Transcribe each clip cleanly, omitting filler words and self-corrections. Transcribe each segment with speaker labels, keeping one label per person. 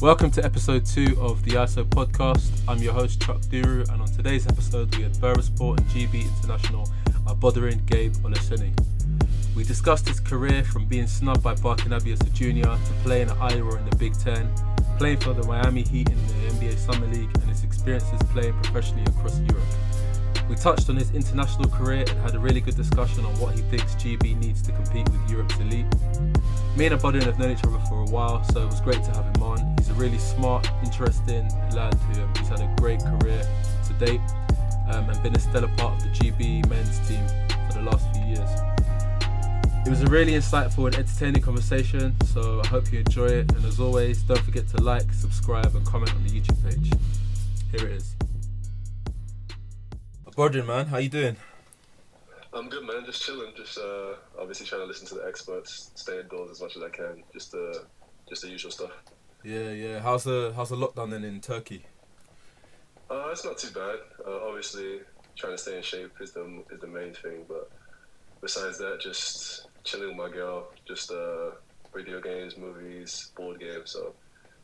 Speaker 1: Welcome to episode 2 of the ISO podcast. I'm your host Chuck Duru, and on today's episode we had Bursaspor and GB international Abodunrin Gabe Olaseni. We discussed his career from being snubbed by Barking as a junior to playing at Iowa in the Big Ten, playing for the Miami Heat in the NBA Summer League, and his experiences playing professionally across Europe. We touched on his international career and had a really good discussion on what he thinks GB needs to compete with Europe's elite. Me and Abodunrin have known each other for a while, so it was great to have him on. He's a really smart, interesting lad who's had a great career to date and been a stellar part of the GB men's team for the last few years. It was a really insightful and entertaining conversation, so I hope you enjoy it. And as always, don't forget to like, subscribe and comment on the YouTube page. Here it is. Abodunrin, man, how you doing?
Speaker 2: I'm good, man. Just chilling. Just obviously trying to listen to the experts, stay indoors as much as I can. Just the usual stuff.
Speaker 1: Yeah. How's the lockdown then in Turkey?
Speaker 2: It's not too bad. Obviously, trying to stay in shape is the main thing. But besides that, just chilling with my girl. Just video games, movies, board games. So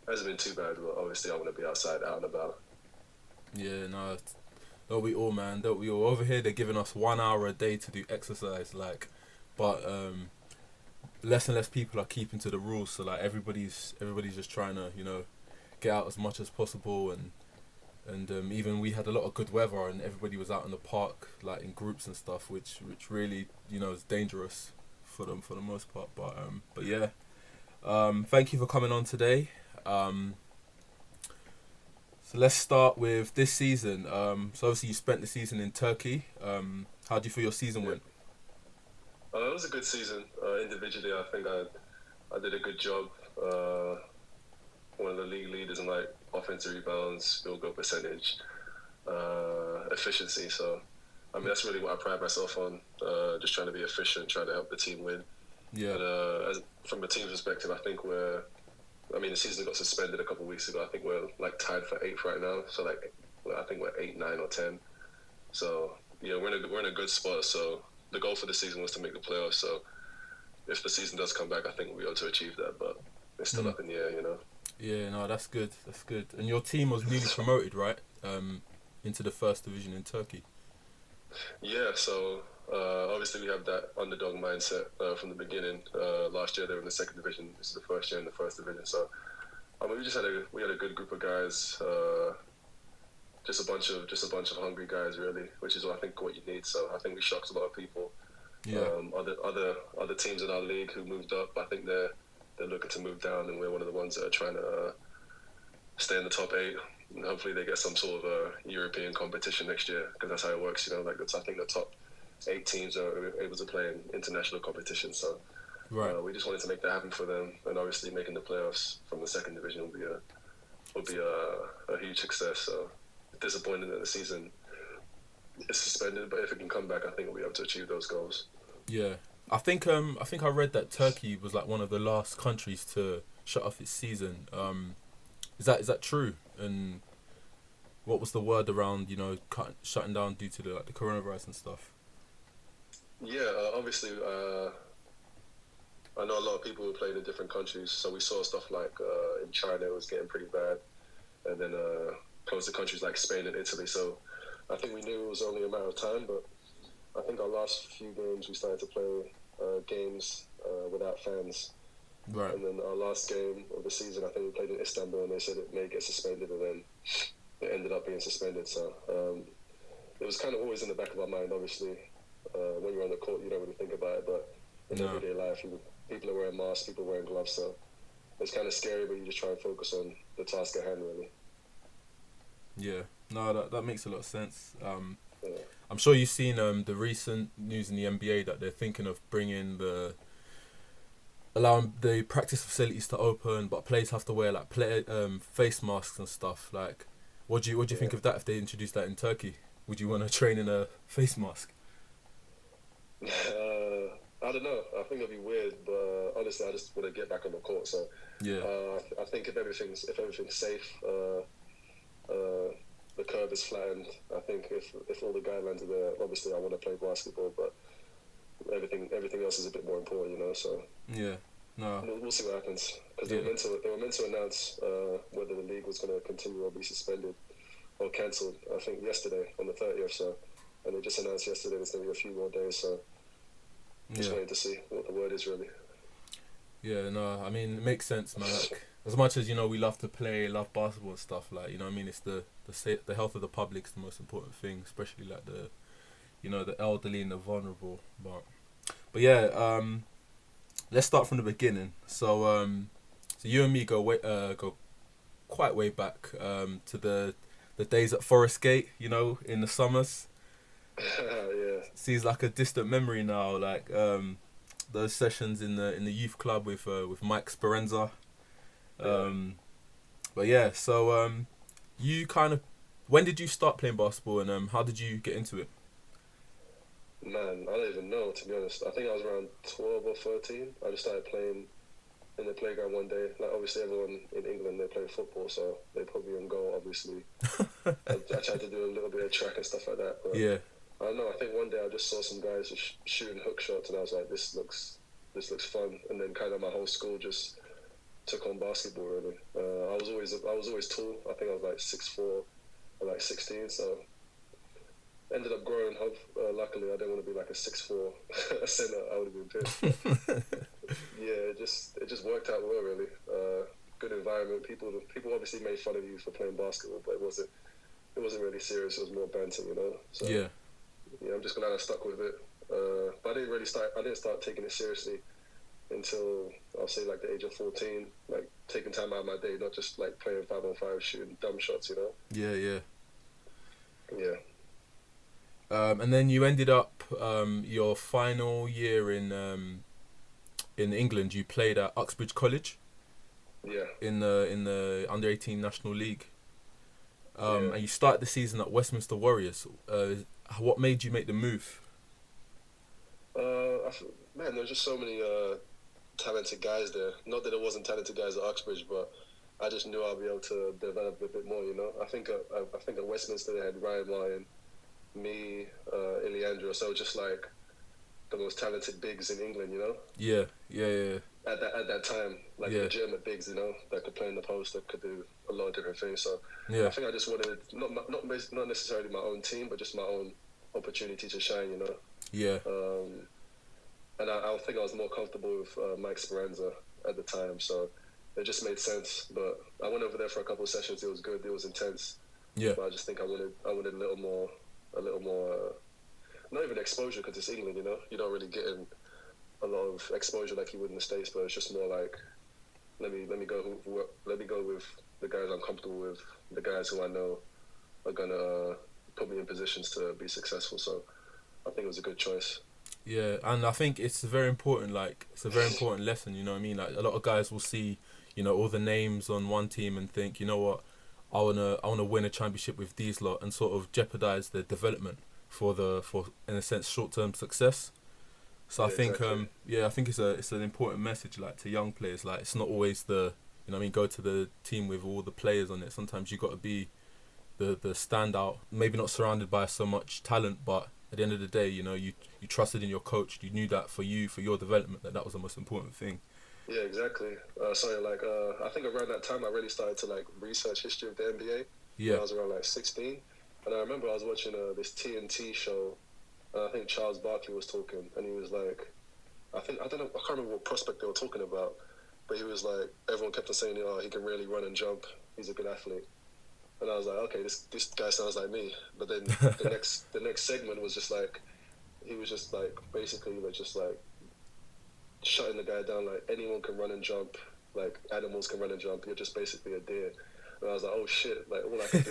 Speaker 2: it hasn't been too bad. But obviously, I want to be outside, out and about.
Speaker 1: Yeah, no. Don't we all, man? Don't we all? Over here, they're giving us 1 hour a day to do exercise, but less and less people are keeping to the rules. So everybody's just trying to, get out as much as possible, and even we had a lot of good weather, and everybody was out in the park, in groups and stuff, which really, is dangerous for them for the most part. But yeah, thank you for coming on today. So let's start with this season. So obviously you spent the season in Turkey. How do you feel your season went?
Speaker 2: It was a good season. Individually, I think I did a good job. One of the league leaders in offensive rebounds, field goal percentage, efficiency. So, that's really what I pride myself on. Just trying to be efficient, trying to help the team win.
Speaker 1: Yeah.
Speaker 2: But from a team perspective, I think the season got suspended a couple of weeks ago. I think we're tied for 8th right now. So I think we're 8, 9, or 10. So we're in a good spot. So the goal for the season was to make the playoffs. So if the season does come back, I think we'll be able to achieve that. But it's still up in the air,
Speaker 1: Yeah, no, that's good. That's good. And your team was newly promoted, right? Into the first division in Turkey. Yeah.
Speaker 2: So obviously we have that underdog mindset from the beginning. Last year they were in the second division. This is the first year in the first division. So we had a good group of guys. Just a bunch of hungry guys, really, which is I think what you need. So I think we shocked a lot of people.
Speaker 1: Yeah.
Speaker 2: Other teams in our league who moved up, I think they're looking to move down, and we're one of the ones that are trying to stay in the top 8. And hopefully they get some sort of European competition next year, because that's how it works. I think the top 8 teams are able to play in international competition. So
Speaker 1: right.
Speaker 2: We just wanted to make that happen for them, and obviously making the playoffs from the second division would be a huge success. So disappointing that the season is suspended, but if it can come back, I think we'll be able to achieve those goals.
Speaker 1: Yeah. I think I read that Turkey was one of the last countries to shut off its season. Is that true? And what was the word around shutting down due to the coronavirus and stuff?
Speaker 2: Yeah, obviously, I know a lot of people who played in different countries, so we saw stuff in China it was getting pretty bad, and then close to countries like Spain and Italy. So I think we knew it was only a matter of time, but I think our last few games we started to play games without fans.
Speaker 1: Right.
Speaker 2: And then our last game of the season, I think we played in Istanbul, and they said it may get suspended, and then it ended up being suspended. So it was kind of always in the back of our mind, obviously. When you're on the court, you don't really think about it, but in everyday life, people are wearing masks, people are wearing gloves, so it's kind of scary, but you just try and focus on the task at hand, really.
Speaker 1: Yeah, no, that makes a lot of sense. I'm sure you've seen the recent news in the NBA that they're thinking of allowing the practice facilities to open, but players have to wear face masks and stuff. What do you think of that if they introduce that in Turkey? Would you want to train in a face mask?
Speaker 2: I don't know. I think it'll be weird, but honestly, I just want to get back on the court. So
Speaker 1: yeah,
Speaker 2: I think if everything's safe, the curve is flattened. I think if all the guidelines are there, obviously I want to play basketball, but everything else is a bit more important, So
Speaker 1: yeah. No.
Speaker 2: We'll see what happens, because
Speaker 1: Yeah.
Speaker 2: they were meant to announce whether the league was going to continue or be suspended or cancelled. I think yesterday on the 30th. So, and they just announced yesterday there's going to be a few more days. So, just waiting to see what the word is really.
Speaker 1: Yeah, no, I mean, it makes sense, man. Like, as much as, we love to play, love basketball and stuff, like, I mean, it's the health of the public is the most important thing, especially, like, the elderly and the vulnerable. But yeah, let's start from the beginning. So you and me go quite way back to the days at Forest Gate, in the summers.
Speaker 2: Yeah.
Speaker 1: Seems like a distant memory now, like, those sessions in the youth club with Mike Speranza. But yeah, so you kind of, when did you start playing basketball, and how did you get into it?
Speaker 2: Man, I don't even know, to be honest. I think I was around 12 or 13. I just started playing in the playground one day. Like, obviously everyone in England, they play football, so they put me on goal, obviously. I tried to do a little bit of track and stuff like that. But
Speaker 1: Yeah.
Speaker 2: I don't know. I think one day I just saw some guys just shooting hook shots, and I was like, "This looks fun." And then kind of my whole school just took on basketball. Really, I was always tall. I think I was like 6'4", or like 16. So ended up growing up. Luckily, I didn't want to be like a 6'4" center. I would have been pissed. Yeah, it just worked out well. Really, good environment. People obviously made fun of you for playing basketball, but it wasn't really serious. It was more banter, So,
Speaker 1: yeah.
Speaker 2: Yeah, I'm just glad I stuck with it. But I didn't start taking it seriously until I'll say like the age of 14, like taking time out of my day, not just like playing 5-on-5, shooting dumb shots,
Speaker 1: Yeah.
Speaker 2: Yeah.
Speaker 1: And then you ended up your final year in England. You played at Uxbridge College.
Speaker 2: Yeah.
Speaker 1: In the under-18 National League.
Speaker 2: Yeah.
Speaker 1: And you started the season at Westminster Warriors. What made you make the move?
Speaker 2: Man, there were just so many talented guys there. Not that there wasn't talented guys at Uxbridge, but I just knew I'd be able to develop a bit more. I think at Westminster they had Ryan Ryan, me, Iliandra, so just like the most talented bigs in England.
Speaker 1: Yeah.
Speaker 2: At that time, like legitimate bigs, that could play in the post, that could do a lot of different things. So I think I just wanted not necessarily my own team, but just my own opportunity to shine.
Speaker 1: Yeah.
Speaker 2: And I think I was more comfortable with Mike Speranza at the time, so it just made sense. But I went over there for a couple of sessions. It was good. It was intense.
Speaker 1: Yeah.
Speaker 2: But I just think I wanted a little more, not even exposure, because it's England. You don't really get in a lot of exposure like you would in the States, but it's just more like, let me go with the guys I'm comfortable with, the guys who I know are gonna put me in positions to be successful. So I think it was a good choice.
Speaker 1: Yeah, and I think it's a very important lesson. You know what I mean? Like, a lot of guys will see, all the names on one team and think, you know what, I wanna win a championship with these lot, and sort of jeopardize their development for in a sense short-term success. So yeah, I think
Speaker 2: exactly.
Speaker 1: I think it's an important message, like, to young players. Like, it's not always go to the team with all the players on it. Sometimes you got to be the standout, maybe not surrounded by so much talent, but at the end of the day, you trusted in your coach. You knew that for your development, that was the most important thing.
Speaker 2: Yeah, exactly. I think around that time I really started to like research history of the NBA.
Speaker 1: Yeah.
Speaker 2: When I was around like 16, and I remember I was watching this TNT show. I think Charles Barkley was talking, and he was like, I can't remember what prospect they were talking about, but he was like, everyone kept on saying, he can really run and jump. He's a good athlete. And I was like, okay, this guy sounds like me. But then the next segment was just like, he was just like, basically, just like shutting the guy down. Like, anyone can run and jump. Like, animals can run and jump. You're just basically a deer. And I was like, oh shit! Like, all I can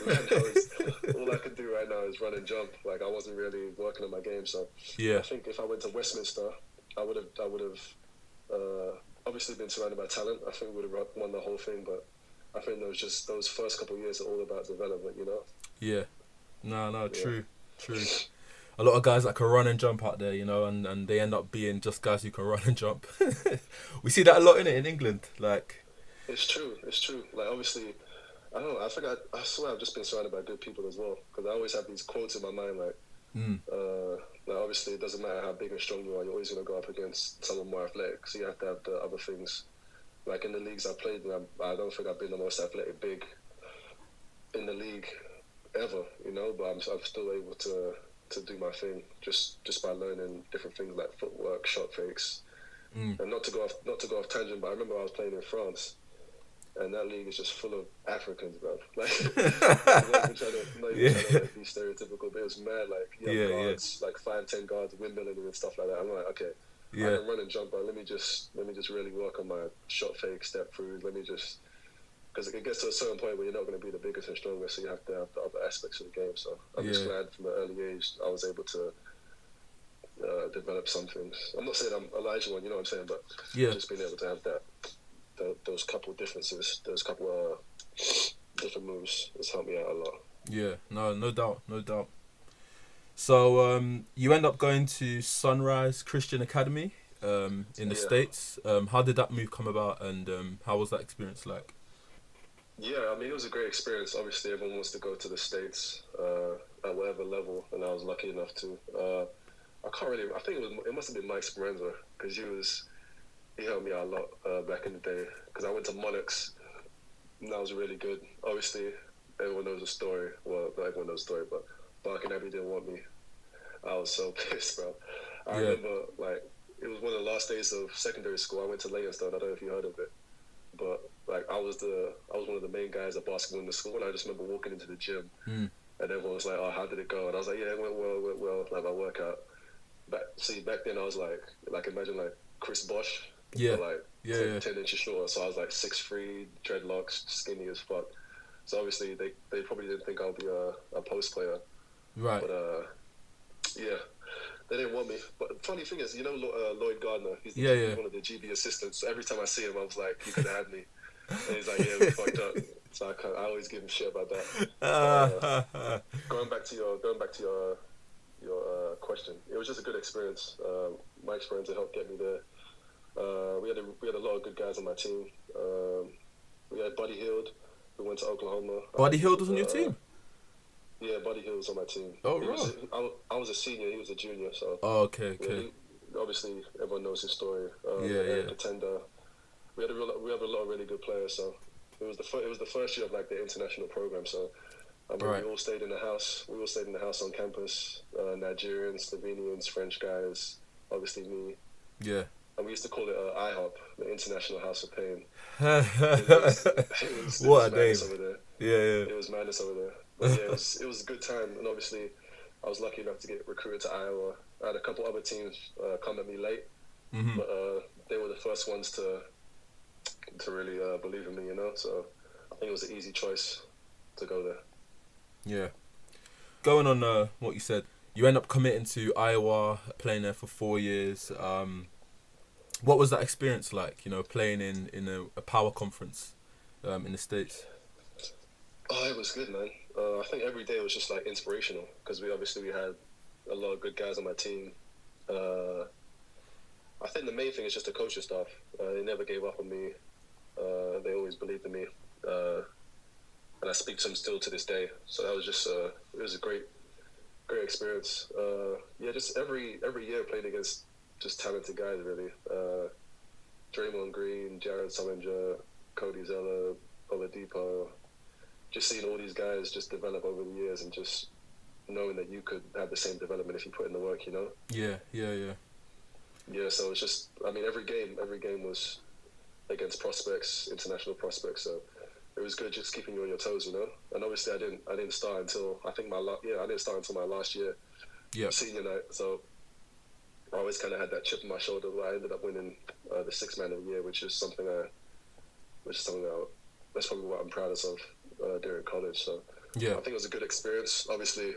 Speaker 2: do right now is run and jump. Like, I wasn't really working on my game. So
Speaker 1: yeah,
Speaker 2: I think if I went to Westminster, I would have obviously been surrounded by talent. I think we would have won the whole thing. But I think those first couple of years are all about development.
Speaker 1: Yeah. No, true. A lot of guys that can run and jump out there, and they end up being just guys who can run and jump. We see that a lot in England. Like,
Speaker 2: it's true. Like, obviously, I don't know. I think I swear I've just been surrounded by good people as well, because I always have these quotes in my mind, like, Now, obviously, it doesn't matter how big and strong you are. You're always going to go up against someone more athletic. So you have to have the other things. Like in the leagues I played in, I don't think I've been the most athletic big in the league ever, you know. But I'm still able to do my thing just by learning different things like footwork, shot fakes, and not to go off tangent. But I remember I was playing in France. And that league is just full of Africans, bro. Like, not even trying to like, be stereotypical, but it was mad. Like, you have guards, like 5'10" guards, windmilling and stuff like that. I'm like, okay, I can run and jump, but let me just really work on my shot fake, step through. Let me just, because it gets to a certain point where you're not going to be the biggest and strongest, so you have to have the other aspects of the game. So I'm just glad from an early age I was able to develop some things. I'm not saying I'm Elijah one, you know what I'm saying, but just being able to have that. Those couple differences, those couple different moves has helped me out a lot. Yeah,
Speaker 1: no doubt. So you end up going to Sunrise Christian Academy in the States. How did that move come about, and how was that experience like?
Speaker 2: Yeah, I mean, it was a great experience. Obviously, everyone wants to go to the States at whatever level, and I was lucky enough to. I think it must have been Mike Speranza, because he helped me out a lot back in the day, because I went to Monarchs, and that was really good. Obviously, everyone knows the story. Well, not everyone knows the story, but Bark and Abby didn't want me. I was so pissed, bro. I remember, like, it was one of the last days of secondary school. I went to Leytonstone. I don't know if you heard of it, but like I was one of the main guys at basketball in the school, and I just remember walking into the gym, and everyone was like, "Oh, how did it go?" And I was like, "Yeah, it went well. Like my workout." Back then I was like imagine like Chris Bosh.
Speaker 1: Yeah.
Speaker 2: But like 10 inches shorter, so I was like 6'3", dreadlocks, skinny as fuck. So obviously they probably didn't think I'll be a post player.
Speaker 1: Right.
Speaker 2: But they didn't want me. But the funny thing is, you know, Lloyd Gardner, he's one of the GB assistants. So every time I see him, I was like, you could have had me. And he's like, yeah, we fucked up. So I always give him shit about that. Going back to your question, it was just a good experience. My experience helped get me there. We had a lot of good guys on my team. We had Buddy Hield, who went to Oklahoma.
Speaker 1: Buddy Hield was on your team?
Speaker 2: Yeah, Buddy Hield was on my team.
Speaker 1: Oh, right.
Speaker 2: I was a senior, he was a junior, so...
Speaker 1: Oh, okay.
Speaker 2: Obviously, everyone knows his story. Contender. We have a lot of really good players, so... It was the first year of, like, the international program, so... We all stayed in the house. We all stayed in the house on campus. Nigerians, Slovenians, French guys, obviously me.
Speaker 1: Yeah.
Speaker 2: And we used to call it IHOP, the International House of Pain.
Speaker 1: What a name.
Speaker 2: Over there.
Speaker 1: Yeah.
Speaker 2: It was madness over there. But yeah, it was a good time. And obviously, I was lucky enough to get recruited to Iowa. I had a couple other teams come at me late. Mm-hmm. But they were the first ones to really believe in me, you know? So I think it was an easy choice to go there.
Speaker 1: Yeah. Going on what you said, you end up committing to Iowa, playing there for 4 years. What was that experience like, you know, playing in a power conference in the States?
Speaker 2: Oh, it was good, man. I think every day was just like inspirational, because we had a lot of good guys on my team. I think the main thing is just the coaching staff. They never gave up on me. They always believed in me. And I speak to them still to this day. So that was just it was a great experience. Just every year playing against just talented guys, really. Draymond Green, Jared Sullinger, Cody Zeller, Oladipo. Just seeing all these guys just develop over the years, and just knowing that you could have the same development if you put in the work, you know?
Speaker 1: Yeah.
Speaker 2: Yeah, so it's just, I mean, every game was against prospects, international prospects, so it was good just keeping you on your toes, you know? And obviously I didn't start until, I didn't start until my last year, senior night, so I always kind of had that chip on my shoulder, but I ended up winning the Sixth Man of the Year, which is something that's probably what I'm proudest of during college, so
Speaker 1: yeah.
Speaker 2: I think it was a good experience. Obviously,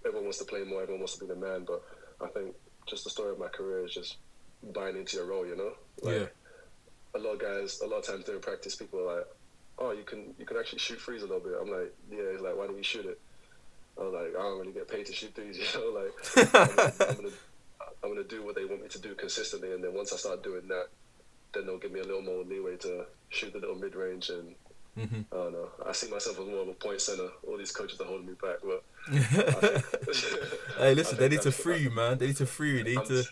Speaker 2: everyone wants to play more, everyone wants to be the man, but I think just the story of my career is just buying into your role, you know? Like, a lot of times during practice, people are like, oh, you can actually shoot threes a little bit. I'm like, yeah. He's like, why don't you shoot it? I was like, I don't really get paid to shoot threes, you know? Like, I'm gonna do what they want me to do consistently, and then once I start doing that, then they'll give me a little more leeway to shoot the little mid-range and
Speaker 1: Mm-hmm.
Speaker 2: I don't know. I see myself as more of a point center. All these coaches are holding me back, but
Speaker 1: Hey, listen, they need to free you, man. They need to free you. They need
Speaker 2: I'm,
Speaker 1: to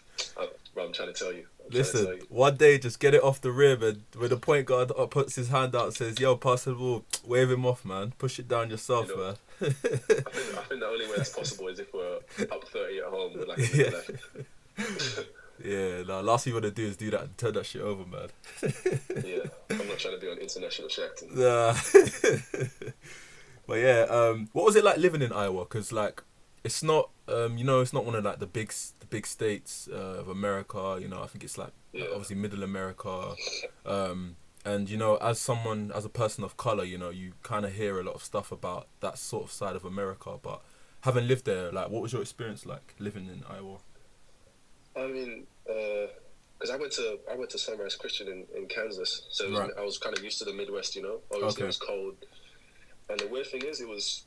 Speaker 2: I'm trying to tell you.
Speaker 1: listen. One day, just get it off the rim, and when the point guard puts his hand out, and says, "Yo, pass the ball," wave him off, man. Push it down yourself,
Speaker 2: You know,
Speaker 1: man.
Speaker 2: I think the only way that's possible is if we're up 30 at home with like a minute left.
Speaker 1: Yeah, nah, last thing you want to do is do that and turn that shit over, man.
Speaker 2: Yeah, I'm not trying to be on international Shaq.
Speaker 1: Nah. But yeah, what was it like living in Iowa? Because like, it's not, it's not one of like the big states of America. You know, I think it's like obviously Middle America, and as a person of color, you kind of hear a lot of stuff about that sort of side of America. But having lived there, like, what was your experience like living in Iowa?
Speaker 2: I mean, because I went to Sunrise Christian in Kansas, so I was kind of used to the Midwest. Obviously it was cold. And the weird thing is, it was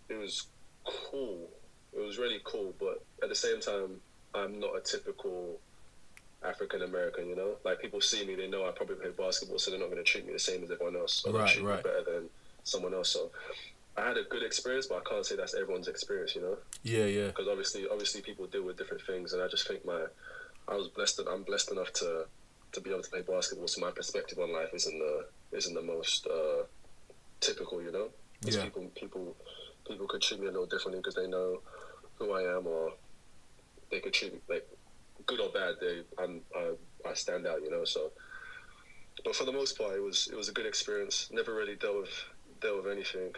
Speaker 2: cool. It was really cool, but at the same time, I'm not a typical African American. Like people see me, they know I probably play basketball, so they're not going to treat me the same as everyone else. Or treat me better than someone else. So I had a good experience, but I can't say that's everyone's experience.
Speaker 1: Yeah.
Speaker 2: Because obviously people deal with different things, and I just think I'm blessed enough to be able to play basketball. So my perspective on life isn't the most typical. Because people could treat me a little differently because they know who I am, or they could treat me like good or bad. I stand out, So, but for the most part, it was a good experience. Never really dealt with anything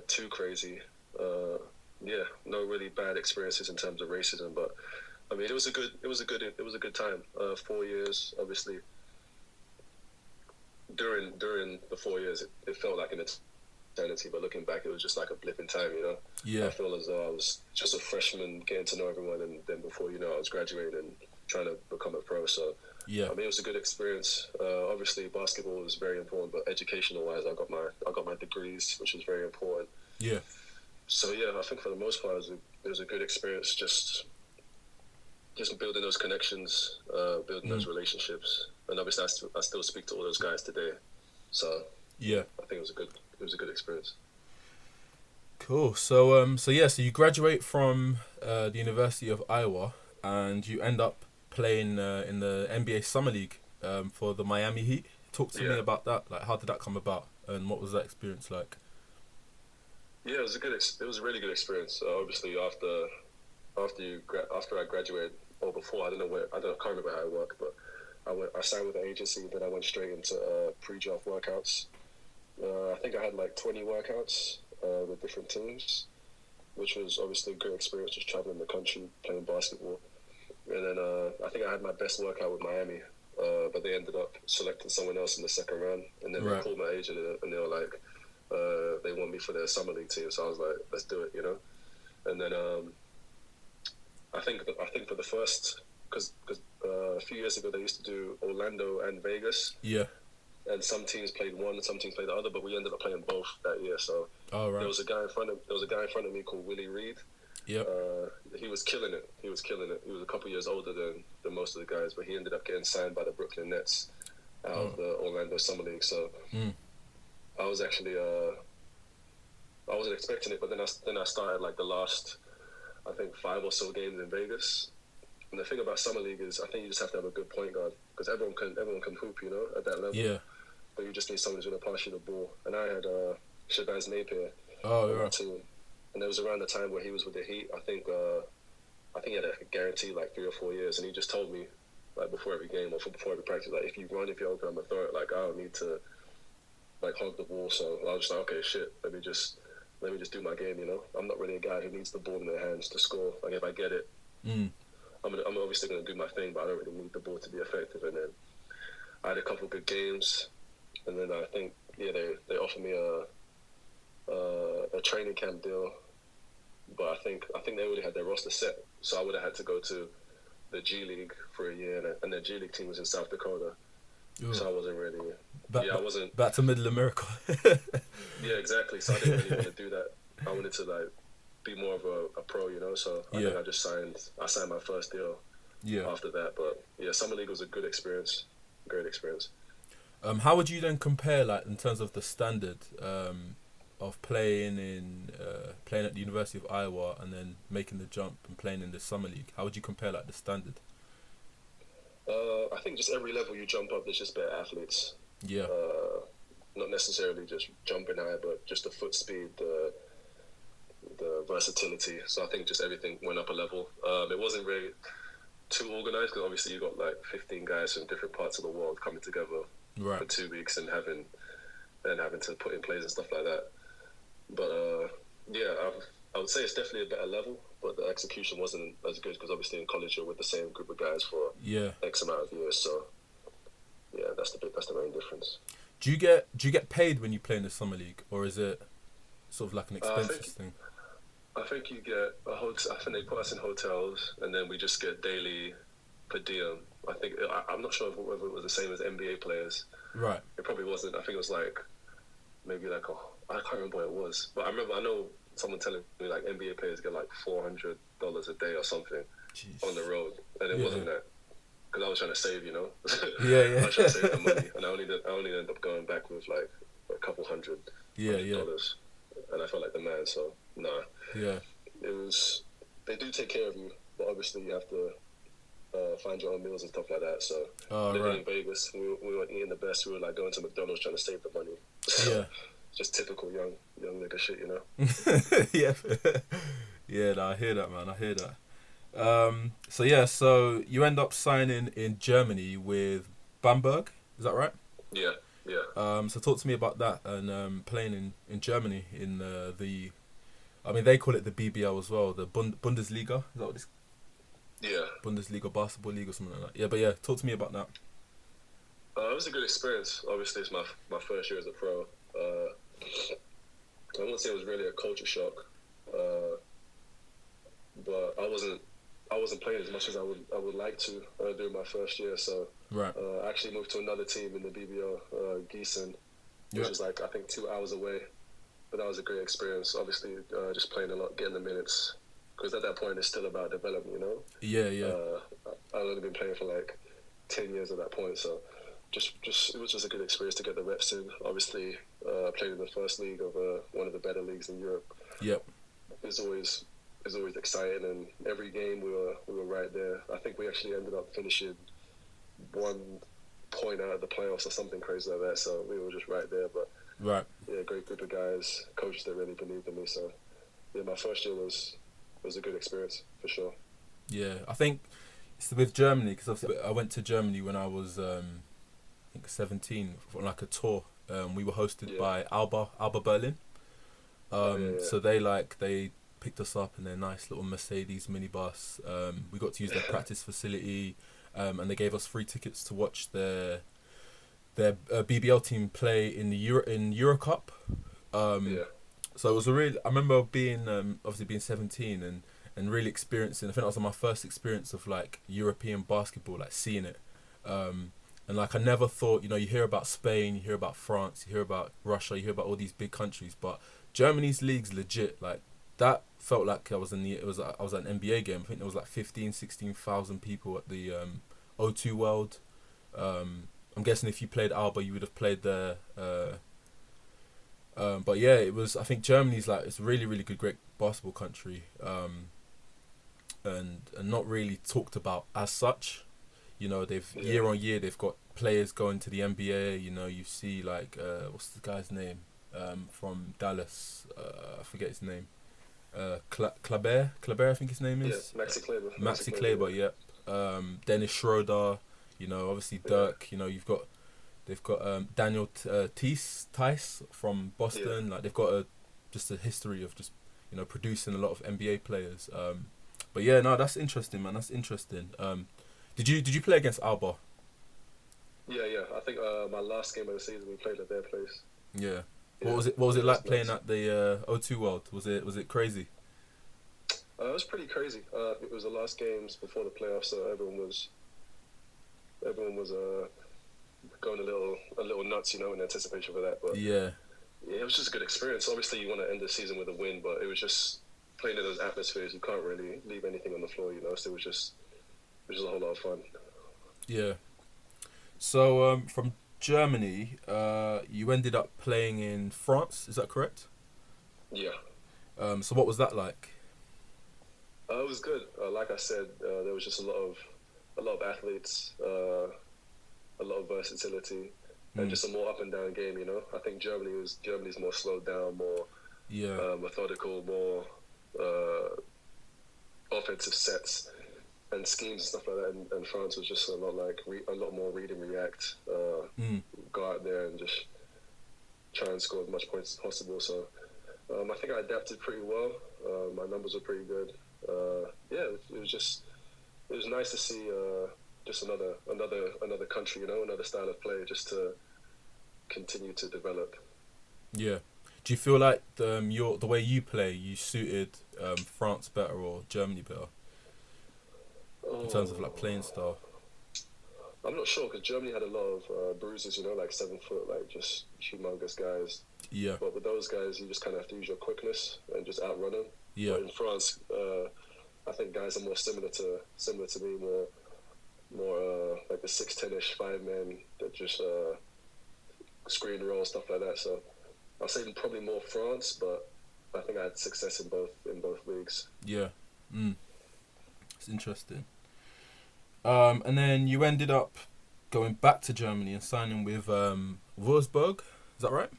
Speaker 2: too crazy. No really bad experiences in terms of racism, but I mean, it was a good time. 4 years, obviously. During the 4 years, it felt like an eternity, but looking back, it was just like a blip in time,
Speaker 1: Yeah.
Speaker 2: I feel as though I was just a freshman getting to know everyone, and then before I was graduating and trying to become a pro. So
Speaker 1: yeah,
Speaker 2: I mean, it was a good experience. Obviously, basketball was very important, but educational-wise, I got my degrees, which was very important.
Speaker 1: Yeah.
Speaker 2: So yeah, I think for the most part, it was a good experience. Just building those connections, building those relationships, and obviously I still speak to all those guys today. So
Speaker 1: yeah,
Speaker 2: I think it was a good experience.
Speaker 1: Cool. So you graduate from the University of Iowa, and you end up playing in the NBA Summer League for the Miami Heat. Talk to me about that. Like, how did that come about, and what was that experience like?
Speaker 2: Yeah, it was a really good experience. Obviously, after I graduated, or before, I can't remember how it worked, but I signed with an agency, then I went straight into pre-draft workouts. I think I had like 20 workouts with different teams, which was obviously a great experience, just traveling the country, playing basketball. And then I think I had my best workout with Miami, but they ended up selecting someone else in the second round. And then they called my agent, and they were like, they want me for their summer league team. So I was like, let's do it, And then I think for the first, because a few years ago they used to do Orlando and Vegas.
Speaker 1: Yeah.
Speaker 2: And some teams played one, and some teams played the other, but we ended up playing both that year. So there was a guy in front of me called Willie Reed.
Speaker 1: Yeah.
Speaker 2: He was killing it. He was a couple years older than most of the guys, but he ended up getting signed by the Brooklyn Nets out of the Orlando Summer League. So I was actually I wasn't expecting it, but then I started like the last, I think, 5 or so games in Vegas. And the thing about Summer League is, I think you just have to have a good point guard, because everyone can hoop, at that level.
Speaker 1: Yeah.
Speaker 2: But you just need someone who's going to pass you the ball. And I had Shabazz Napier
Speaker 1: on
Speaker 2: my team, and it was around the time where he was with the Heat. I think he had a guarantee like 3 or 4 years, and he just told me, like, before every game or before every practice, like, if you're open, I'm gonna throw it. Like, I don't need to like hog the ball. So I was just like, okay, shit, let me just do my game. I'm not really a guy who needs the ball in their hands to score. Like, if I get it, I'm obviously gonna do my thing, but I don't really need the ball to be effective. And then I had a couple good games, and then I think they offered me a training camp deal, but I think they already had their roster set, so I would have had to go to the G League for a year, and the G League team was in South Dakota. Ooh. So I wasn't really. I wasn't
Speaker 1: back to Middle America.
Speaker 2: Yeah, exactly. So I didn't really want to do that. I wanted to like be more of a pro, So I think I signed my first deal. Yeah. After that, but yeah, Summer League was a good experience, great experience.
Speaker 1: How would you then compare, like, in terms of the standard of playing at the University of Iowa and then making the jump and playing in the summer league? How would you compare, like, the standard?
Speaker 2: I think just every level you jump up, there's just better athletes.
Speaker 1: Yeah.
Speaker 2: Not necessarily just jumping high, but just the foot speed, the versatility. So I think just everything went up a level. It wasn't really too organized because obviously you got like 15 guys from different parts of the world coming together for 2 weeks and having to put in plays and stuff like that. But I would say it's definitely a better level, but the execution wasn't as good because obviously in college you're with the same group of guys for X amount of years. So yeah, that's the main difference.
Speaker 1: Do you get paid when you play in the summer league, or is it sort of like an expenses thing?
Speaker 2: I think you get a hotel. I think they put us in hotels, and then we just get daily per diem. I'm not sure whether it was the same as NBA players.
Speaker 1: Right.
Speaker 2: It probably wasn't. I think it was like maybe like I can't remember what it was, but I know someone telling me like NBA players get like $400 a day or something.
Speaker 1: Jeez.
Speaker 2: On the road, and it wasn't that. Because I was trying to save,
Speaker 1: Yeah.
Speaker 2: I was trying to save the money, and I only ended up going back with like a couple hundred dollars, and I felt like the man. So nah.
Speaker 1: Yeah.
Speaker 2: It was. They do take care of you, but obviously you have to find your own meals and stuff like that. So living in Vegas, we weren't eating the best. We were like going to McDonald's trying to save the money.
Speaker 1: Yeah.
Speaker 2: Just typical young nigga shit,
Speaker 1: Yeah. Yeah. No, I hear that, man. I hear that. So you end up signing in Germany with Bamberg, is that right?
Speaker 2: Yeah.
Speaker 1: So talk to me about that and playing in Germany in they call it the BBL as well, the Bundesliga. Is that what this?
Speaker 2: Yeah.
Speaker 1: Bundesliga Basketball League or something like that. Yeah, but yeah, talk to me about that.
Speaker 2: It was a good experience. Obviously, it's my first year as a pro. I won't say it was really a culture shock, but I wasn't playing as much as I would like to during my first year. So I actually moved to another team in the BBL, Gießen, which is like I think 2 hours away. But that was a great experience. Obviously, just playing a lot, getting the minutes, because at that point it's still about development,
Speaker 1: Yeah.
Speaker 2: I've only been playing for like 10 years at that point, so just it was just a good experience to get the reps in. Obviously, played in the first league of one of the better leagues in Europe.
Speaker 1: Yep.
Speaker 2: It's always exciting, and every game we were right there. I think we actually ended up finishing 1 point out of the playoffs or something crazy like that. So we were just right there. But yeah, great group of guys, coaches that really believed in me. So yeah, my first year was a good experience for sure.
Speaker 1: Yeah, I think it's with Germany because I went to Germany when I was I think 17 for like a tour. We were hosted by Alba Berlin. So they picked us up in their nice little Mercedes minibus. We got to use their practice facility, and they gave us free tickets to watch their BBL team play in the Euro Cup. So it was I remember being obviously being 17 and really experiencing. I think that was my first experience of like European basketball, like seeing it. And like I never thought, you hear about Spain, you hear about France, you hear about Russia, you hear about all these big countries, but Germany's league's legit. Like that felt like I was at an NBA game. I think there was like 16,000 people at the O2 World. I'm guessing if you played Alba, you would have played there. But yeah, it was. I think Germany's like it's a really, really good, great basketball country, and not really talked about as such. They've year on year they've got players going to the NBA. You see like what's the guy's name from Dallas? I forget his name. Kleber, I think his name is.
Speaker 2: Yeah, Maxi
Speaker 1: Kleber. Yeah. Dennis Schroeder. Obviously Dirk. They've got Daniel Tice from Boston. Like they've got just a history of just producing a lot of NBA players. But yeah, no, that's interesting, man. That's interesting. Did you play against Alba?
Speaker 2: Yeah. I think my last game of the season we played at their place.
Speaker 1: Yeah. What was it like playing at the O2 World? Was it crazy?
Speaker 2: It was pretty crazy. It was the last games before the playoffs, so everyone was going a little nuts, in anticipation for that. But yeah, it was just a good experience. Obviously, you want to end the season with a win, but it was just playing in those atmospheres. You can't really leave anything on the floor, So it was just a whole lot of fun.
Speaker 1: Yeah. So from Germany, you ended up playing in France. Is that correct?
Speaker 2: Yeah.
Speaker 1: So what was that like?
Speaker 2: It was good. Like I said, there was just a lot of athletes, a lot of versatility, and just a more up and down game. You know, I think Germany's more slowed down, more methodical, more offensive sets and schemes and stuff like that. And France was just a lot more read and react. Go out there and just try and score as much points as possible. So I think I adapted pretty well. My numbers were pretty good. It was nice to see just another country, you know, another style of play, just to continue to develop.
Speaker 1: Yeah. Do you feel like the way you play, you suited France better or Germany better in terms of like playing style?
Speaker 2: I'm not sure, because Germany had a lot of bruisers, you know, like 7 foot, like just humongous guys.
Speaker 1: Yeah.
Speaker 2: But with those guys, you just kind of have to use your quickness and just outrun them.
Speaker 1: Yeah.
Speaker 2: But in France, I think guys are more similar to me, more like the 6'10"-ish 5 men that just screen roll, stuff like that. So I'll say probably more France, but I think I had success in both leagues.
Speaker 1: Yeah. It's interesting. And then you ended up going back to Germany and signing with Wolfsburg. Is that right?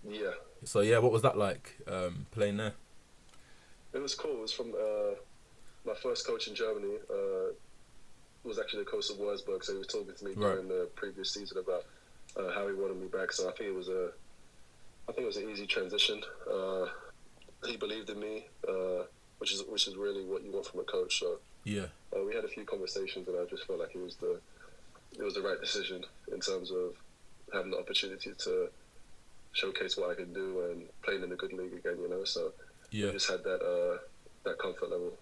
Speaker 2: Yeah.
Speaker 1: So yeah, what was that like playing there?
Speaker 2: It was cool. It was from my first coach in Germany. Was actually the coach of Wolfsburg, so he was talking to me during the previous season about how he wanted me back. So I think it was an easy transition. He believed in me, which is really what you want from a coach. So
Speaker 1: yeah,
Speaker 2: we had a few conversations, and I just felt like it was the right decision in terms of having the opportunity to showcase what I can do and playing in a good league again. You know, so we just had that comfort level.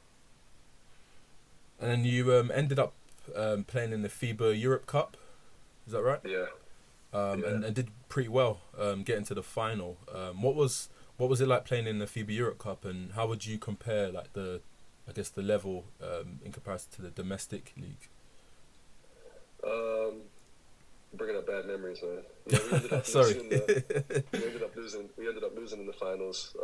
Speaker 1: And then you ended up playing in the FIBA Europe Cup. Is that right?
Speaker 2: Yeah.
Speaker 1: And did pretty well getting to the final. What was it like playing in the FIBA Europe Cup, and how would you compare like the level in comparison to the domestic league?
Speaker 2: Bringing up bad memories, man. Yeah, we ended up
Speaker 1: Sorry.
Speaker 2: We ended up losing in the finals.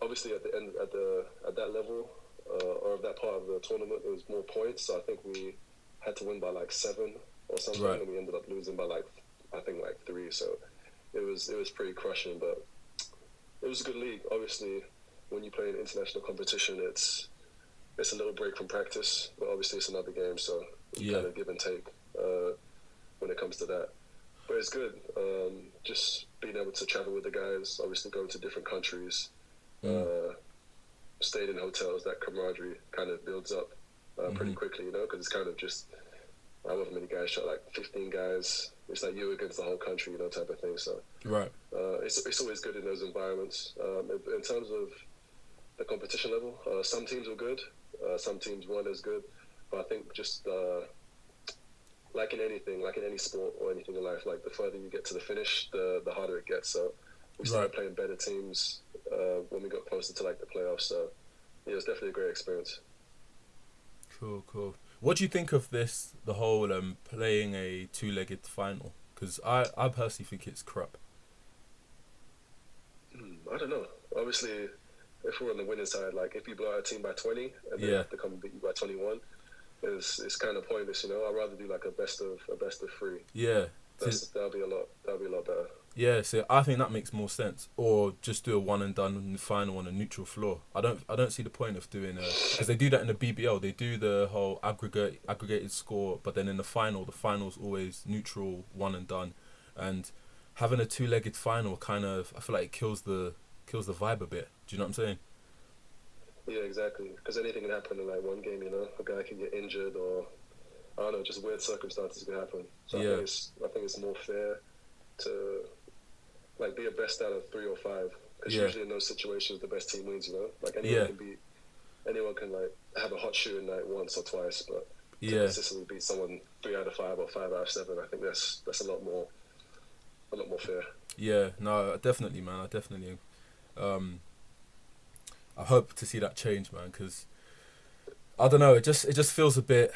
Speaker 2: Obviously, at that level or of that part of the tournament, there was more points. So I think we had to win by like 7 or something, and we ended up losing by like 3. So it was pretty crushing, but it was a good league. Obviously, when you play an international competition, it's a little break from practice, but obviously it's another game, so you kind of give and take when it comes to that. But it's good. Just being able to travel with the guys, obviously going to different countries, staying in hotels, that camaraderie kind of builds up pretty quickly, you know, because it's kind of just, however many guys shot, like 15 guys. It's like you against the whole country, you know, type of thing. So it's always good in those environments. In terms of the competition level, some teams were good, some teams weren't as good. But I think just like in anything, like in any sport or anything in life, like the further you get to the finish, the harder it gets. So we started playing better teams when we got closer to like the playoffs. So yeah, it was definitely a great experience.
Speaker 1: Cool. What do you think of this, the whole playing a 2-legged final? Because I personally think it's crap.
Speaker 2: I don't know. Obviously, if we're on the winning side, like if you blow out a team by 20 and they have to come and beat you by 21, it's kind of pointless, you know. I'd rather do like a best of 3.
Speaker 1: Yeah.
Speaker 2: That'll be a lot better.
Speaker 1: Yeah, so I think that makes more sense. Or just do a one and done in the final on a neutral floor. I don't see the point of doing because they do that in the BBL. They do the whole aggregated score, but then in the final's always neutral, one and done. And having a 2-legged final I feel like it kills the vibe a bit. Do you know what I'm saying?
Speaker 2: Yeah, exactly. Because anything can happen in like one game, you know. A guy can get injured, or I don't know, just weird circumstances can happen. So I think it's more fair to like be a best out of 3 or 5. Because usually in those situations, the best team wins, you know. Like anyone can like have a hot shooting night once or twice, but to consistently beat someone 3 out of 5 or 5 out of 7, I think that's a lot more fair.
Speaker 1: Yeah, no, definitely, man. I hope to see that change, man, because I don't know. It just feels a bit.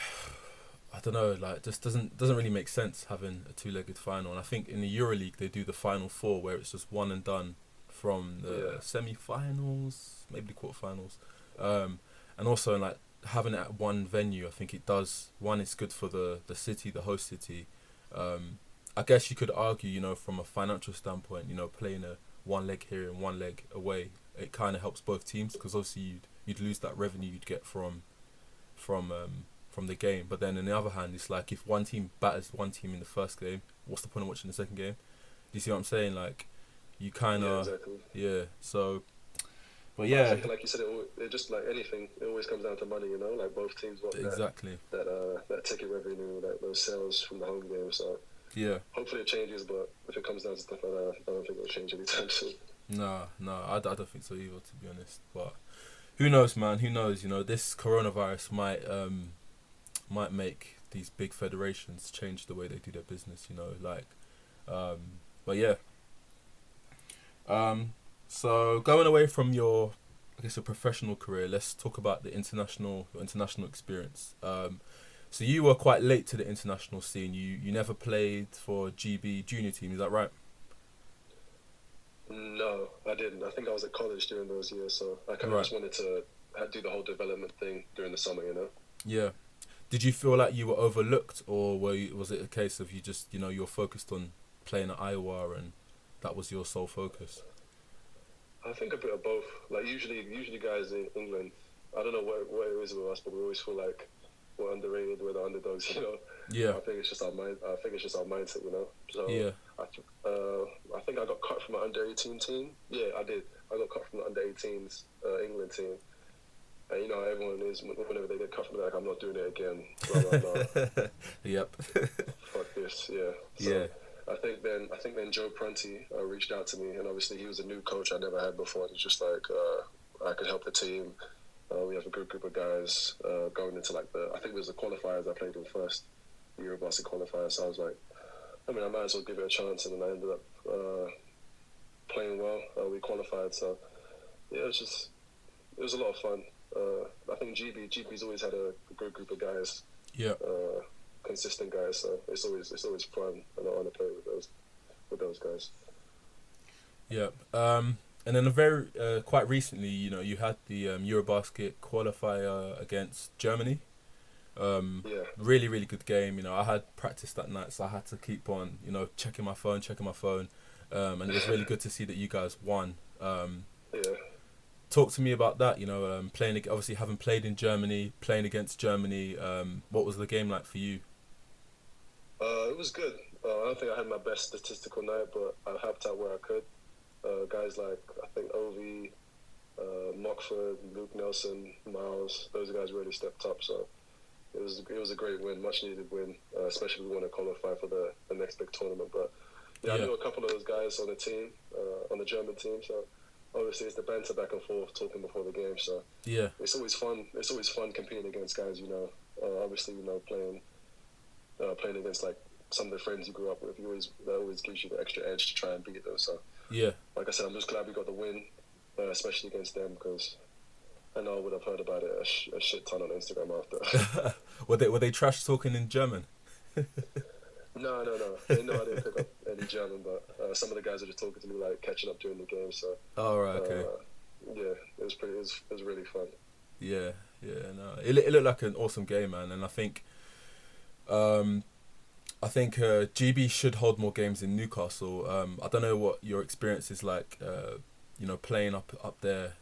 Speaker 1: I don't know, like just doesn't really make sense having a two-legged final. And I think in the EuroLeague they do the final four where it's just one and done from the semi-finals, maybe the quarterfinals, and also like having it at one venue. I think it does. One, it's good for the city, the host city. I guess you could argue, from a financial standpoint, playing a one leg here and one leg away, it kind of helps both teams because obviously you'd lose that revenue you'd get from the game. But then on the other hand, it's like if one team batters one team in the first game, what's the point of watching the second game? Do you see what I'm saying? Like, you kind of So, but yeah,
Speaker 2: I think, like you said, it just like anything, it always comes down to money. Like both teams want that ticket revenue, those sales from the home game. So
Speaker 1: yeah,
Speaker 2: hopefully it changes. But if it comes down to stuff like that, I don't think it'll change anytime soon.
Speaker 1: No, I don't think so either, to be honest. But who knows, man? Who knows? This coronavirus might make these big federations change the way they do their business. But yeah. So going away from your professional career, let's talk about your international experience. So you were quite late to the international scene. You never played for GB junior team, is that right?
Speaker 2: No, I didn't. I think I was at college during those years, so I kind of just wanted to do the whole development thing during the summer,
Speaker 1: Yeah. Did you feel like you were overlooked, or was it a case of you just, you were focused on playing at Iowa and that was your sole focus?
Speaker 2: I think a bit of both. Like usually guys in England, I don't know what it is with us, but we always feel like we're underrated, we're the underdogs,
Speaker 1: Yeah.
Speaker 2: I think it's just our mindset, So
Speaker 1: yeah.
Speaker 2: I think I got cut from an under-18 team. Yeah, I did. I got cut from the under-18s England team. And everyone is, whenever they get cut from, like, I'm not doing it again. Blah blah blah.
Speaker 1: Yep.
Speaker 2: Fuck this. Yeah. So
Speaker 1: yeah.
Speaker 2: I think then Joe Prunty reached out to me, and obviously he was a new coach I never had before. And he's just like, I could help the team. We have a good group of guys going into I think it was the qualifiers I played in first, the Eurobasket qualifiers. So I was like, I might as well give it a chance, and then I ended up playing well. We qualified, so yeah, it was a lot of fun. I think GB's always had a good group of guys.
Speaker 1: Yeah.
Speaker 2: Consistent guys, so it's always fun, and I want to play with those guys.
Speaker 1: Yeah. And then quite recently, you had the Eurobasket qualifier against Germany. Really, really good game. I had practice that night, so I had to keep on, checking my phone. And it was really good to see that you guys won. Talk to me about that, playing, obviously having played in Germany, playing against Germany. What was the game like for you?
Speaker 2: It was good. I don't think I had my best statistical night, but I helped out where I could. Guys like, I think, Ovi, Mockford, Luke Nelson, Miles, those guys really stepped up. So it was a great win, much needed win, especially we want to qualify for the next big tournament. But I knew a couple of those guys on the team, on the German team. So obviously it's the banter back and forth, talking before the game. So
Speaker 1: yeah,
Speaker 2: it's always fun. It's always fun competing against guys. Obviously playing against like some of the friends you grew up with. That always gives you the extra edge to try and beat them. So
Speaker 1: yeah,
Speaker 2: like I said, I'm just glad we got the win, especially against them, because I know I would have heard about it a shit ton on Instagram after.
Speaker 1: Were they trash talking in German?
Speaker 2: No. They know I didn't pick up any German, but some of the guys are just talking to me, like catching up during the game. So.
Speaker 1: Oh right, okay.
Speaker 2: Yeah, it was really fun.
Speaker 1: Yeah, no, it looked like an awesome game, man, and I think GB should hold more games in Newcastle. I don't know what your experience is like, playing up there.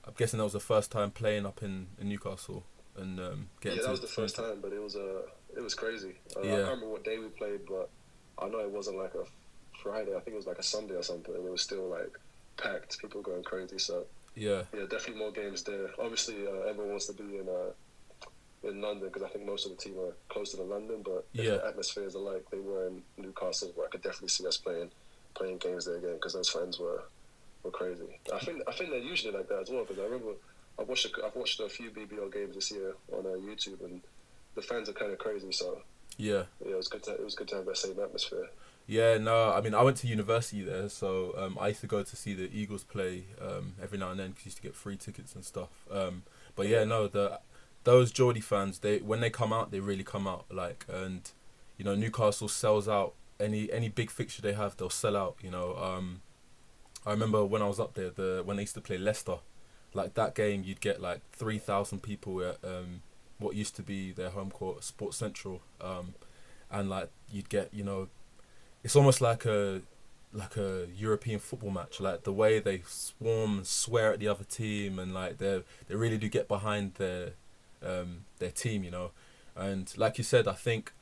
Speaker 1: I'm guessing that was the first time playing up in Newcastle and getting.
Speaker 2: Yeah, that was the first time, but it was crazy. I can't remember what day we played, but I know it wasn't like a Friday. I think it was like a Sunday or something, and it was still like packed. People going crazy. So yeah, definitely more games there. Obviously, everyone wants to be in London, because I think most of the team are closer to London, but the atmospheres are like they were in Newcastle, where I could definitely see us playing games there again, because those fans were crazy. I think they're usually like that as well, because I remember I've watched a few BBL games this year on YouTube, and the fans are kind of crazy. So it was good to have that same atmosphere. Yeah,
Speaker 1: no, I mean, I went to university there, so I used to go to see the Eagles play every now and then, because I used to get free tickets and stuff. But yeah, no, those Geordie fans, when they come out, they really come out. Like, and Newcastle sells out any big fixture they have, they'll sell out. I remember when I was up there, when they used to play Leicester, like that game, you'd get like 3,000 people at what used to be their home court, Sports Central, and like you'd get, it's almost like a European football match, like the way they swarm and swear at the other team, and like they really do get behind their team, and like you said, I think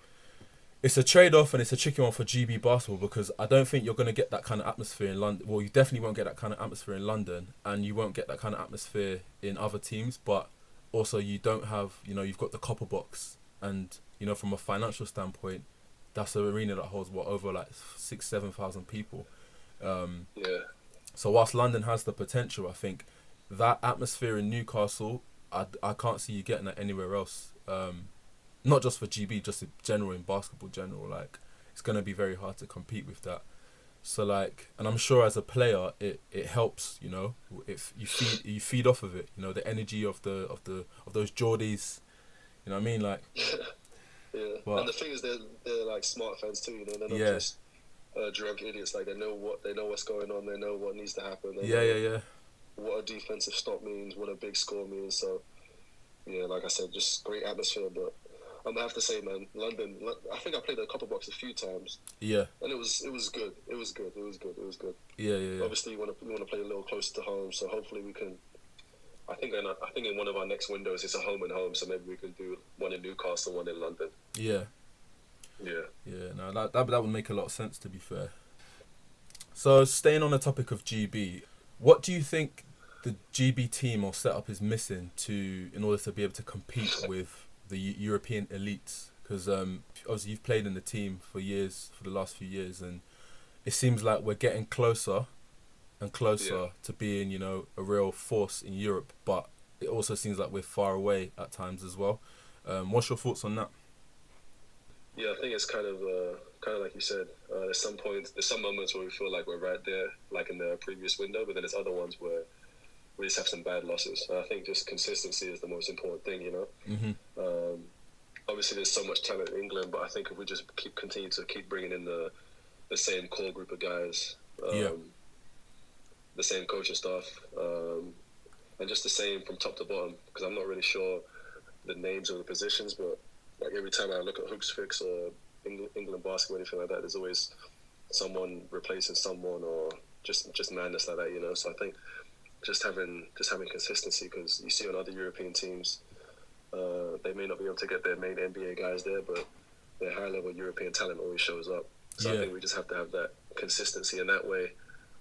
Speaker 1: it's a trade-off and it's a tricky one for GB basketball, because I don't think you're going to get that kind of atmosphere in London. Well, you definitely won't get that kind of atmosphere in London, and you won't get that kind of atmosphere in other teams, but also you don't have, you've got the Copper Box, and, from a financial standpoint, that's an arena that holds, over like 6,000-7,000 people. So whilst London has the potential, I think that atmosphere in Newcastle, I can't see you getting that anywhere else. Not just for GB, just in general, in basketball general, like it's going to be very hard to compete with that. So like, and I'm sure as a player, it helps, if you feed off of it, the energy of those Geordies, you know what I mean, like.
Speaker 2: Yeah, but, and the thing is, they're like smart fans too, they're not just drunk idiots. Like they know what's going on, they know what needs to happen. They what a defensive stop means, what a big score means. So yeah, like I said, just great atmosphere, but. I'm gonna have to say, man, London. I think I played the Copper Box a few times. Yeah. And it was good. It was good.
Speaker 1: Yeah.
Speaker 2: Obviously, you want to play a little closer to home, so hopefully we can. I think in one of our next windows it's a home and home, so maybe we can do one in Newcastle, one in London.
Speaker 1: Yeah. No, that would make a lot of sense, to be fair. So staying on the topic of GB, what do you think the GB team or setup is missing in order to be able to compete with the European elites? Because obviously you've played in the team for the last few years, and it seems like we're getting closer and closer to being, a real force in Europe, but it also seems like we're far away at times as well. What's your thoughts on that?
Speaker 2: Yeah, I think it's kind of like you said. There's some moments where we feel like we're right there, like in the previous window, but then there's other ones where we just have some bad losses. I think just consistency is the most important thing, Mm-hmm. Obviously, there's so much talent in England, but I think if we just continue to keep bringing in the same core group of guys, the same coaching staff, and just the same from top to bottom, because I'm not really sure the names of the positions, but like every time I look at Hooks Fix or England basketball or anything like that, there's always someone replacing someone, or just madness like that, So I think just having consistency, because you see on other European teams, they may not be able to get their main NBA guys there, but their high-level European talent always shows up. So I think we just have to have that consistency, and that way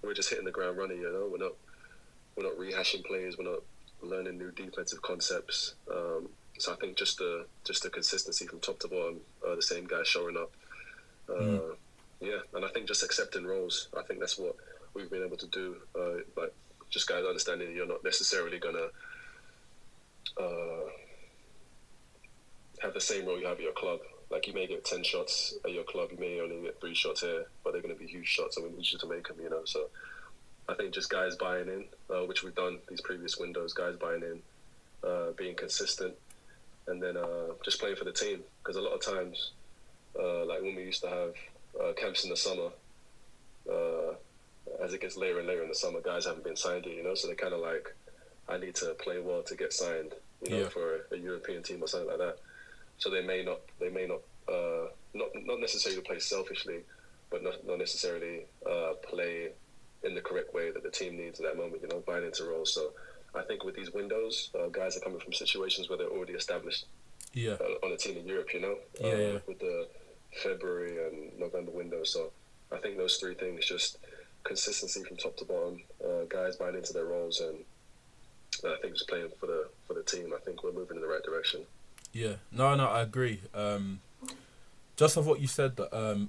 Speaker 2: we're just hitting the ground running. We're not rehashing plays, we're not learning new defensive concepts. So I think just the consistency from top to bottom, the same guys showing up. And I think just accepting roles. I think that's what we've been able to do. Like just guys understanding that you're not necessarily gonna have the same role you have at your club. Like you may get 10 shots at your club, you may only get 3 shots here, but they're going to be huge shots, and we need you to make them. So I think just guys buying in, which we've done these previous windows, guys buying in, being consistent, and then just playing for the team. Because a lot of times, like when we used to have camps in the summer, as it gets later and later in the summer, guys haven't been signed yet, so they're kind of like, I need to play well to get signed, for a European team or something like that. So they may not necessarily play selfishly, but not necessarily play in the correct way that the team needs at that moment, buying into roles. So I think with these windows, guys are coming from situations where they're already established on a team in Europe, with the February and November windows. So I think those 3 things, just consistency from top to bottom, guys buying into their roles, and I think just playing for the team. I think we're moving in the right direction.
Speaker 1: Yeah, no, I agree. Just of what you said, that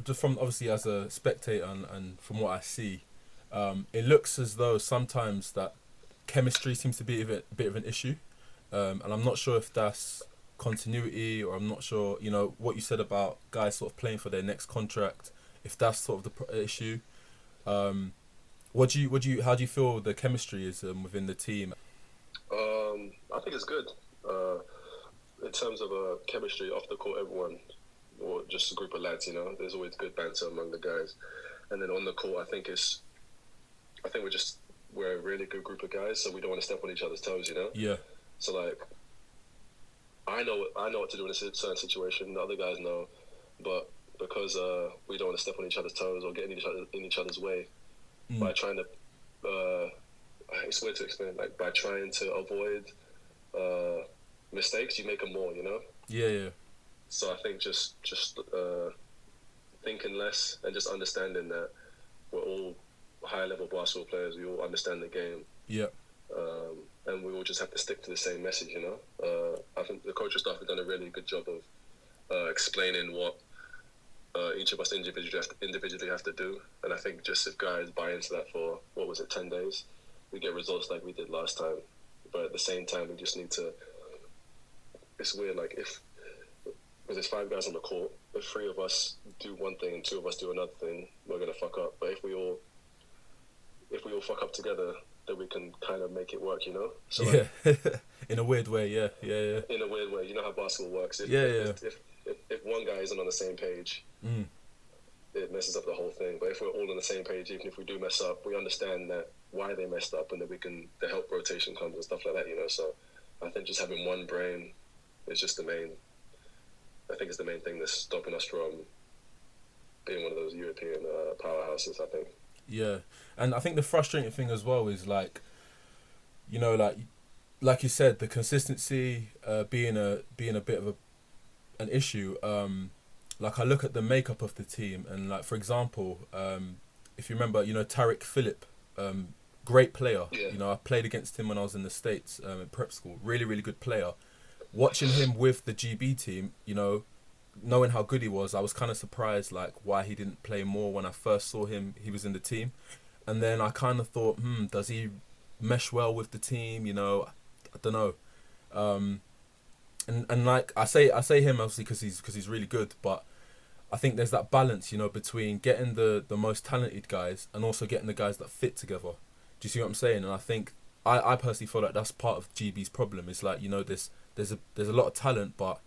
Speaker 1: just from obviously as a spectator and from what I see, it looks as though sometimes that chemistry seems to be a bit of an issue, and I'm not sure if that's continuity, or I'm not sure, what you said about guys sort of playing for their next contract, if that's sort of the issue. How do you feel the chemistry is within the team?
Speaker 2: I think it's good. In terms of chemistry off the court, everyone, or just a group of lads, there's always good banter among the guys. And then on the court, I think we're a really good group of guys, so we don't want to step on each other's toes,
Speaker 1: Yeah.
Speaker 2: So like, I know what to do in a certain situation. The other guys know, but because we don't want to step on each other's toes or get in each other's way, by trying to, it's weird to explain. Like by trying to avoid mistakes, you make them more.
Speaker 1: Yeah.
Speaker 2: So I think just thinking less and just understanding that we're all high level basketball players. We all understand the game.
Speaker 1: Yeah.
Speaker 2: And we all just have to stick to the same message, I think the coaching staff have done a really good job of explaining what each of us individually have to do. And I think just if guys buy into that for, 10 days, we get results like we did last time. But at the same time, we just need to... It's weird, like because there's 5 guys on the court, if 3 of us do one thing and 2 of us do another thing, we're going to fuck up. But if we all fuck up together, then we can kind of make it work, So
Speaker 1: yeah, in a weird way, yeah.
Speaker 2: In a weird way, you know how basketball works. If one guy isn't on the same page, it messes up the whole thing. But if we're all on the same page, even if we do mess up, we understand that why they messed up, and that the help rotation comes and stuff like that, So I think just having one brain is just the main thing that's stopping us from being one of those European powerhouses, I think.
Speaker 1: Yeah, and I think the frustrating thing as well is like you said, the consistency being a bit of an issue. Like I look at the makeup of the team, and like for example, if you remember, Tariq Phillip, great player.
Speaker 2: Yeah.
Speaker 1: I played against him when I was in the States in prep school. Really, really good player. Watching him with the GB team, knowing how good he was, I was kind of surprised, like, why he didn't play more when I first saw him. He was in the team. And then I kind of thought, does he mesh well with the team? I don't know. And like, I say him obviously because he's really good, but I think there's that balance, between getting the most talented guys and also getting the guys that fit together. Do you see what I'm saying? And I think, I personally feel like that's part of GB's problem. It's like, there's a lot of talent, but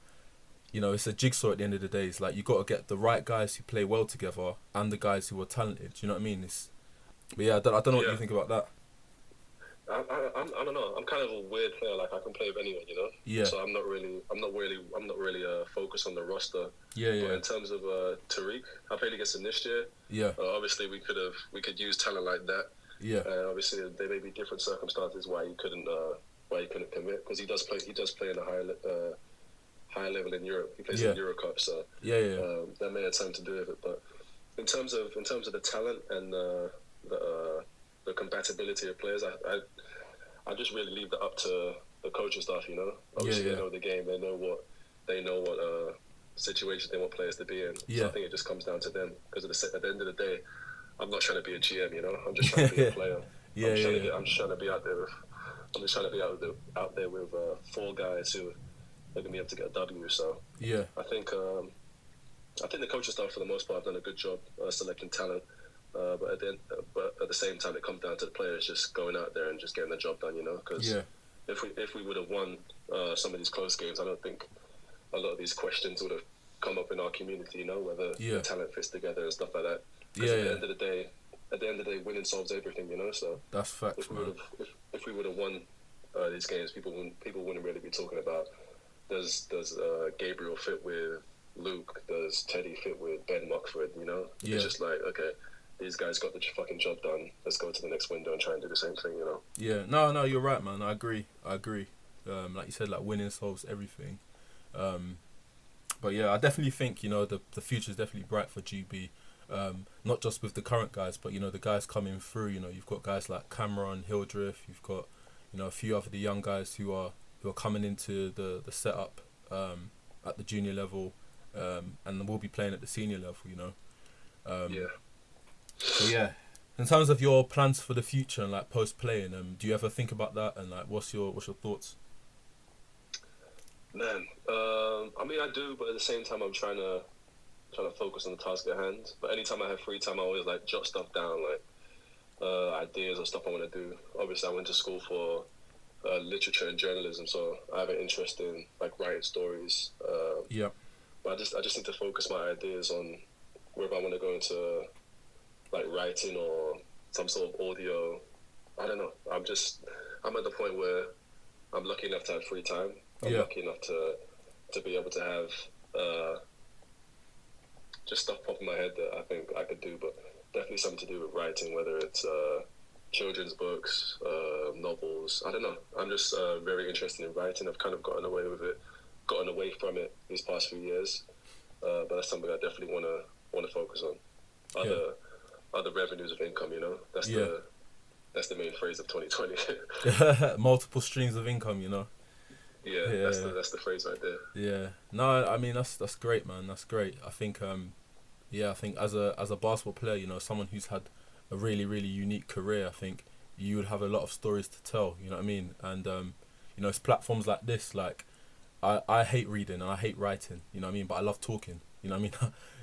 Speaker 1: it's a jigsaw at the end of the day. It's like you got to get the right guys who play well together and the guys who are talented. Do you know what I mean? But yeah, I don't know what you think about that.
Speaker 2: I don't know. I'm kind of a weird player. Like I can play with anyone,
Speaker 1: Yeah.
Speaker 2: So I'm not really focused on the roster.
Speaker 1: Yeah.
Speaker 2: But in terms of Tariq, I played against him this year.
Speaker 1: Yeah.
Speaker 2: Obviously, we could use talent like that.
Speaker 1: Yeah.
Speaker 2: Obviously, there may be different circumstances why he couldn't commit, because he does play in a higher level in Europe. He plays in the Euro Cup, so that may have something to do with it. But in terms of the talent and the compatibility of players, I just really leave that up to the coaching staff. Obviously they know the game. They know what situation they want players to be in. So I think it just comes down to them, because at the end of the day, I'm not trying to be a GM. I'm just trying to be a player. I'm just trying to be out there with 4 guys who are going to be able to get a W. So I think the coaching staff for the most part have done a good job selecting talent. But at the same time, it comes down to the players just going out there and just getting the job done. Because if we would have won some of these close games, I don't think a lot of these questions would have come up in our community. Whether the talent fits together and stuff like that. Because at the end of the day, winning solves everything. So
Speaker 1: that's facts,
Speaker 2: if we would have won these games, people wouldn't really be talking about does Gabriel fit with Luke? Does Teddy fit with Ben Mockford? It's just like, okay, these guys got the fucking job done. Let's go to the next window and try and do the same thing.
Speaker 1: Yeah, no, you're right, man. I agree. Like you said, like winning solves everything. But yeah, I definitely think the future is definitely bright for GB. Not just with the current guys, but the guys coming through. You've got guys like Cameron, Hildreth. You've got a few other the young guys who are coming into the setup at the junior level, and will be playing at the senior level. So yeah, in terms of your plans for the future and like post playing, do you ever think about that, and like what's your thoughts?
Speaker 2: Man, I mean I do, but at the same time I'm trying to focus on the task at hand. But anytime I have free time, I always like jot stuff down, like ideas or stuff I want to do. Obviously, I went to school for literature and journalism, so I have an interest in like writing stories.
Speaker 1: Yeah.
Speaker 2: But I just need to focus my ideas on whether I want to go into like writing or some sort of audio. I don't know. I'm at the point where I'm lucky enough to have free time. I'm lucky enough to be able to have just stuff pop in my head that I think I could do, but definitely something to do with writing, whether it's children's books, novels. I don't know. I'm just very interested in writing. I've kind of gotten away from it these past few years, but that's something I definitely want to focus on. Other revenues of income, you know. That's the main phrase of 2020.
Speaker 1: Multiple streams of income, you know.
Speaker 2: Yeah, that's the phrase right there.
Speaker 1: Yeah, no, I mean that's great, man. That's great. I think I think as a basketball player, you know, someone who's had a really, really unique career, I think you would have a lot of stories to tell. You know what I mean? And you know, it's platforms like this. Like I hate reading and I hate writing. You know what I mean? But I love talking. You know what I mean?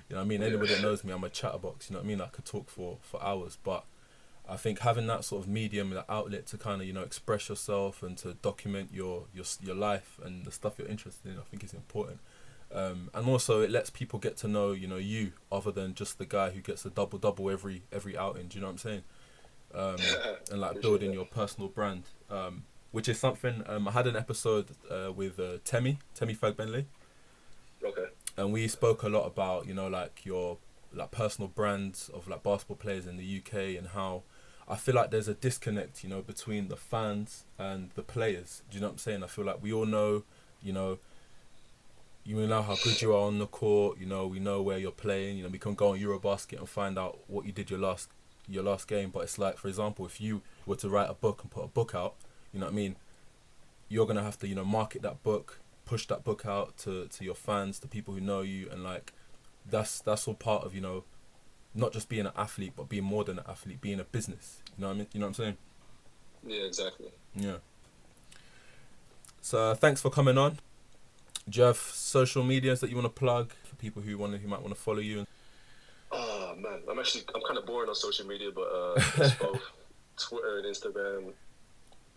Speaker 1: You know what I mean? Anybody that knows me, I'm a chatterbox. You know what I mean? I could talk for hours, but I think having that sort of medium, that outlet to kind of, you know, express yourself and to document your life and the stuff you're interested in, I think is important. And also it lets people get to know, you know, you other than just the guy who gets a double every outing. Do you know what I'm saying? And like building your personal brand, which is something I had an episode with Temi Fagbenley.
Speaker 2: Okay.
Speaker 1: And we spoke a lot about, you know, like your like personal brands of like basketball players in the UK and how I feel like there's a disconnect, you know, between the fans and the players. Do you know what I'm saying? I feel like we all know, you know how good you are on the court. You know, we know where you're playing. You know, we can go on Eurobasket and find out what you did your last game. But it's like, for example, if you were to write a book and put a book out, you know what I mean? You're gonna have to, you know, market that book, push that book out to your fans, to people who know you, and like that's all part of, you know, not just being an athlete, but being more than an athlete, being a business. You know what I mean? You know what I'm saying?
Speaker 2: Yeah, exactly.
Speaker 1: Yeah. So thanks for coming on. Do you have social medias that you want to plug for people who might want to follow you?
Speaker 2: Oh man, I'm kind of boring on social media, but it's both Twitter and Instagram.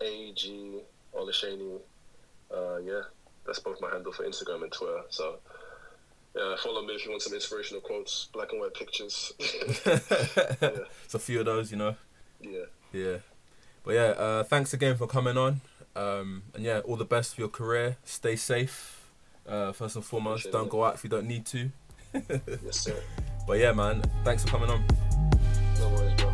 Speaker 2: AG Olaseni. Yeah, that's both my handle for Instagram and Twitter. So follow me if you want some inspirational quotes, black and white pictures. Yeah.
Speaker 1: It's a few of those, you know.
Speaker 2: Yeah.
Speaker 1: But yeah, thanks again for coming on. And yeah, all the best for your career. Stay safe. First and foremost, don't go out if you don't need to.
Speaker 2: Yes, sir.
Speaker 1: But yeah, man, thanks for coming on.
Speaker 2: No worries, bro.